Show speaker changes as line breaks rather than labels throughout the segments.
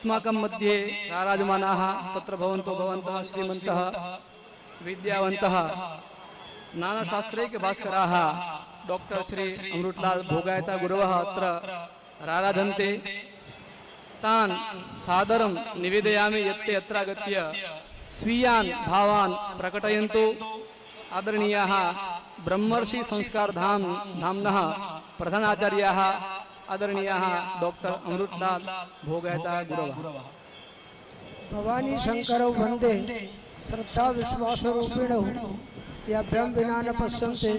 अस्माकं मध्ये राराजमानाः तत्र भवन्तो भवन्तः श्रीमन्तः विद्यावन्तः नानाशास्त्रैकभास्कराः डॉक्टर श्री अमृतलाल भोगायता गुरवः अत्र राराधन्ते तान् सादरं निवेदयामि यत्ते अत्रागत्य स्वीयान् भावान् प्रकटयन्तु। आदरणीयाः ब्रह्मर्षि संस्कार धाम्नः प्रधानाचार्याः आदरणीयाः डॉक्टर अमृतलाल भोगायता गुरवः।
भवानी शंकरौ वंदे श्रद्धा विश्वास रूपिणौ याभ्यां विना न पश्यन्ते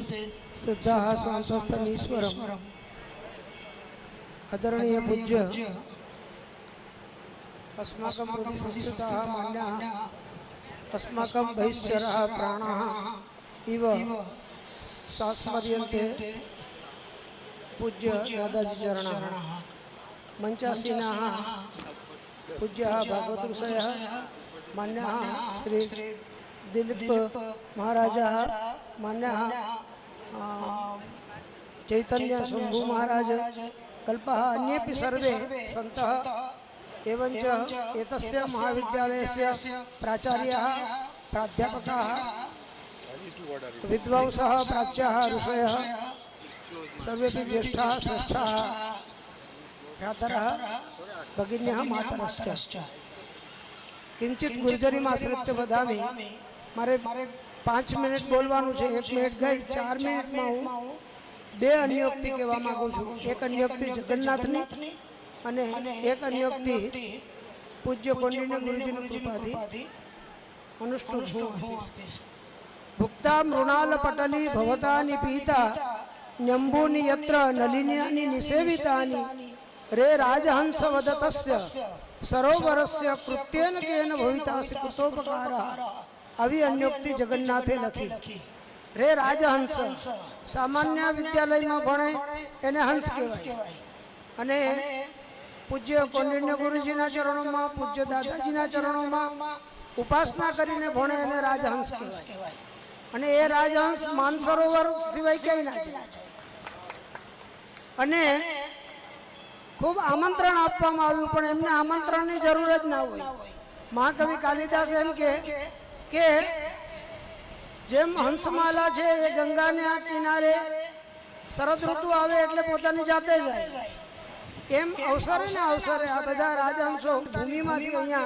सिद्धाः स्वान्तस्थमीश्वरम्। आदरणीय पूज्य अस्माकं हृदि संस्थिताः मान्याः अस्माकं बहिश्चराः प्राणाः इव सास्मर्यन्ते पूज्य दादाजी चरणाः। मंचासीनाः पूज्याः भागवत ऋषयः मान्याः श्री दिलीप महाराजाः मान्याः चैतन्य शंभु महाराज कल्पः अन्येपि सर्वे सन्तः एवञ्च एतस्य महाविद्यालयस्य प्राचार्याः प्राध्यापकाः विद्वांसः प्राच्याः ऋषयः सर्वेपि ज्येष्ठाः श्रेष्ठाः भ्रातरः भगिन्यः मातरश्च। किंचित गुर्जरीमाश्रित्य वदामि। मारे 5 मिनिट बोलवानुं छे। 1 मिनिट गई 4 मिनिट में हूँ 2 अन्योक्ति कहेवा मांगु छुं। एक अन्योक्ति जगन्नाथनी अने एक अन्योक्ति पूज्य कोंडिन्य गुरुजीनी कृपाथी अनुष्ठुं छुं। भुक्ता मृणाल पटली भवतानि पीता न्यंबूनि यत्र नलिन्यानि निसेवितानि रे राजहंस वदतस्य सरोवरस्य कृत्येन केन भवितासि कृतोपकारः। अभी अन्योक्ति जगन्नाथे लखी। रे राजहंस सामान्य विद्यालय में भणे एने हंस कहेवाय अने पूज्य कोंडिन्य गुरुजीना चरणों में पूज्य दादाजीना चरणों में उपासना करीने भणे एने राजहंस कहेवाय। अने ए राजहंस मानसरोवर सिवाय क्यांय ना जाय। अने खूब आमंत्रण आपवामां आव्युं पण एमने आमंत्रणनी जरूर ज ना होय। महाकवि कालिदास एम के जेम हंसमाला छे ए गंगाने आ किनारे शरद ऋतु आवे एटले पोतानी जाते जाय एम अवसरे ने अवसरे आ बधा राजहंसो भूमिमांथी अहींया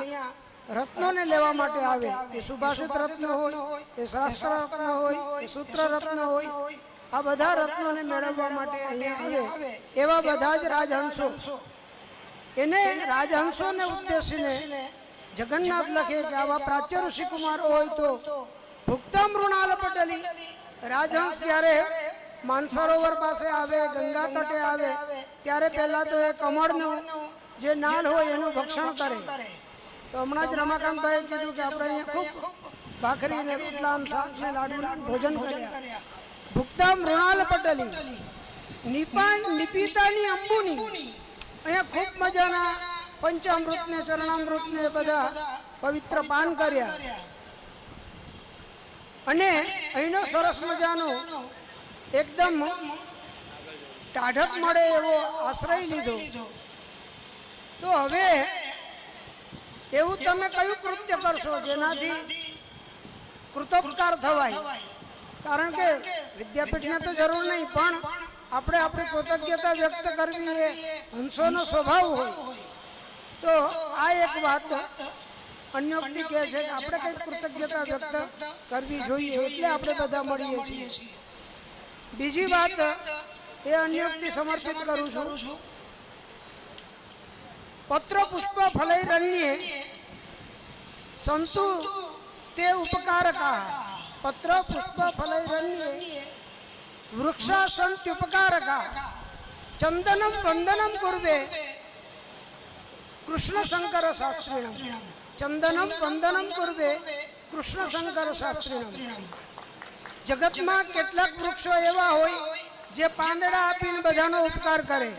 रत्नों ने लेवा माटे आवे। ए सुभाषित रत्न होय ए शास्त्र रत्न होय ए सूत्र रत्न होय आ बधा रत्नों ने मेळववा माटे अहींया आवे। एवा बधा ज राजहंसो एने राजहंसो ने उद्देशीने जगन्नाथ लखे कि आवा प्राच्य ऋषि कुमार होय तो भुक्ता मृणाल पटली। राजहंस त्यारे मानसरोवर पासे आवे गंगा तटे आवे त्यारे पहला तो ए कमळनो जे नाल होय एनुं भक्षण करे। तो हमणां ज रमाकांत भाई कीधुं कि आपणे अहींया खूब भाखरी ने रोटला ने शाक ने लाडुना भोजन कर्या। भुक्ता मृणाल पटली निपीतानी अंबुनी अहींया खूब मजाना पंचामृत ने चरणामृत ने बधा पवित्र पान कर्या अने अहींनो सरस मजानो एकदम टाढक मळे एवो आश्रय लीधो। तो हवे एवं तमे कयुं कृत्य करशो जेनाथी कृतोपकार थवाय। कारण के विद्यापीठ ने तो जरूर नहीं पण आपणे आपणी कृतज्ञता व्यक्त करवी ए हंसोनो स्वभाव होय। तो आ एक बात अन्योक्ति कहे छे कि आपणे कई कृतज्ञता व्यक्त करवी जोईए एटले आपणे बधा मळीए छीए। बीजी बात ए अन्योक्ति समर्पित करूं छुं। पत्र पुष्प फलैरन्ये संतु ते उपकारकाः। पत्र पुष्प फलैरन्ये वृक्षा सन्ति उपकारकाः। चंदनं वंदनं कुर्वे कृष्ण शंकर शास्त्रिणम्। चंदनं वंदनं कुर्वे कृष्ण शंकर शास्त्रिणम्। जगत में केटलाक वृक्षो एवा होय जे पांदड़ा आपीने बधानो उपकार करे।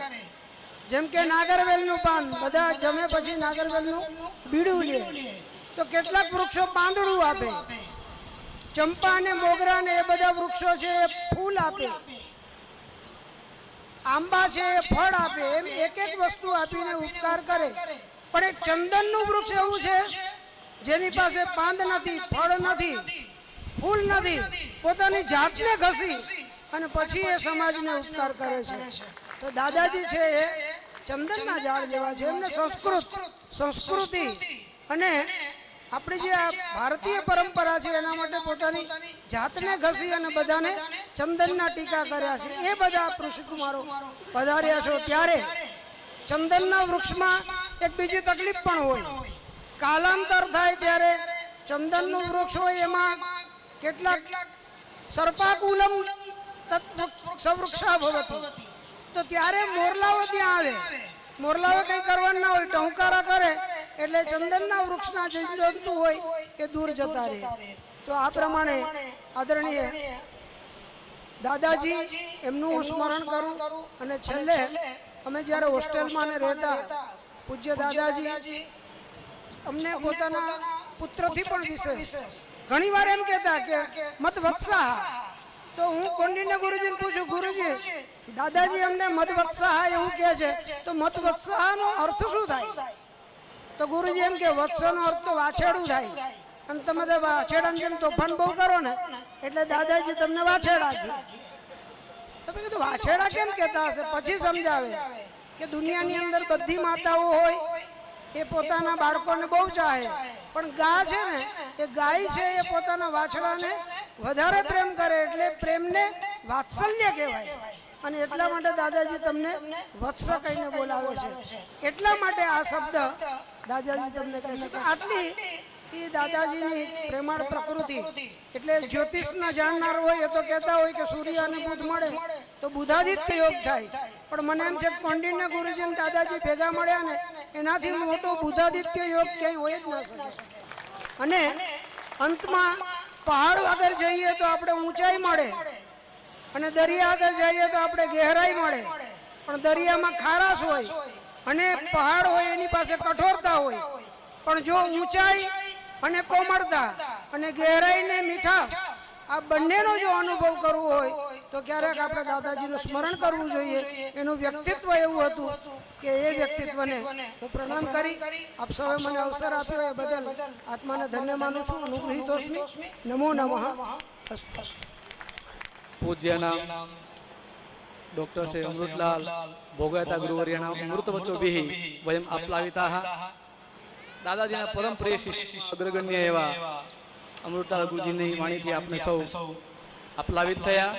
जेम के नागरवेलनुं पान बधा जमे पछी नागरवेलनुं बीडुं ले तो केटलाक वृक्षो पांदड़ुं आपे। चंपा ने मोगरा ने ए बधा वृक्षो छे फूल आपे। आंबा छे फळ आपे। एम एक एक वस्तु आपीने उपकार करे પણ એક ચંદનનું વૃક્ષ એવું છે જેની પાસે પાંદ નથી, ફળ નથી, ફૂલ નથી, પોતાની જાતને ઘસી અને પછી એ સમાજને ઉપકાર કરે છે. તો દાદાજી છે એ ચંદનના ઝાડ જેવા છે. એમને સંસ્કૃતિ અને આપણી જે આ ભારતીય પરંપરા છે એના માટે પોતાની જાતને ઘસી અને બધાને ચંદનના ટીકા કર્યા છે. એ બધા ઋષિકુમારો પધાર્યા છો ત્યારે ચંદનના વૃક્ષમાં એક બીજી તકલીફ પણ હોય. કાલાંતર થાય ત્યારે ચંદનનું વૃક્ષ હોય એમાં કેટલાક સર્પાકુલમ સવૃક્ષા ભવતિ. તો ત્યારે મોરલાઓ ત્યાં આવે. મોરલાઓ કંઈ કરવાનું ના હોય, ટહુકારા કરે એટલે ચંદનના વૃક્ષના જે જંતુ હોય એ દૂર જતા રહે. તો આ પ્રમાણે આદરણીય દાદાજી એમનું હું સ્મરણ કરું. અને છેલ્લે અમે જ્યારે હોસ્ટેલમાં રહેતા, પૂજ્ય દાદાજી અમને પોતાના પુત્રથી પણ વિશેષ ઘણી વાર એમ કહેતા કે મત વત્સાહ. તો હું કોંડિન્ય ગુરુજીને પૂછું, ગુરુજી દાદાજી અમને મત વત્સાહ એવું કહે છે, તો મત વત્સાહનો અર્થ શું થાય? તો ગુરુજી એમ કે વત્સનો અર્થ તો વાછેડું થાય, અને તમે તો વાછેડાની જેમ તોફાન બહુ કરો ને એટલે દાદાજી તમને વાછેડા કહે. તો મેં કીધું વાછેડા કેમ કહેતા હશે? પછી સમજાવે કે દુનિયાની અંદર બધી માતાઓ હોય એ પોતાના બાળકોને બહુ ચાહે, પણ ગા છે ને એ ગાય છે એ પોતાના વાછડાને વધારે પ્રેમ કરે એટલે પ્રેમને વાત્સલ્ય કહેવાય. અને એટલા માટે દાદાજી તમને વત્સ કહીને બોલાવે છે. એટલા માટે આ શબ્દ દાદાજી તમને કહે છે. આટલી એ દાદાજીની પ્રેમાળ પ્રકૃતિ. એટલે જ્યોતિષના જાણનાર હોય એ તો કહેતા હોય કે સૂર્ય અને બુધ મળે તો બુધાદિત્ય યોગ થાય. પણ મને એમ છે કોંડિન્ય ગુરુજી દાદાજી ભેગા મળ્યા ને એનાથી મોટો બુધાદિત્ય યોગ ક્યાંય હોય જ ના શકે. અને અંતમાં પહાડ આગળ જઈએ તો આપણે ઊંચાઈ મળે, અને દરિયા આગળ જઈએ તો આપણે ગહેરાઈ મળે. પણ દરિયામાં ખારાશ હોય અને પહાડ હોય એની પાસે કઠોરતા હોય. પણ જો ઊંચાઈ અને કોમળતા અને ગહેરાઈ ને મીઠાશ આ બંનેનો જો અનુભવ કરવો હોય તો ક્યારેક આપણે દાદાજીનું સ્મરણ કરવું જોઈએ. એનું વ્યક્તિત્વ એવું હતું કે એ વ્યક્તિત્વને હું પ્રણામ કરી આપ સૌએ મને અવસર આપ્યો એ બદલ આત્માને ધન્ય માનું છું. અનુગૃહીતોસ્મિ. નમો નમઃ.
પૂજ્યનામ ડોક્ટર શ્રી અમૃતલાલ ભોગાયતા ગુરુવર્યના અમૃતવચોભિઃ વયમ આપ્લાવિતાઃ. દાદાજીના પરમ પ્રિય શિષ્ય અગ્રગણ્ય એવા અમૃતલાલ ગુરુજીની વાણીથી આપણે સૌ આપ્લાવિત થયા.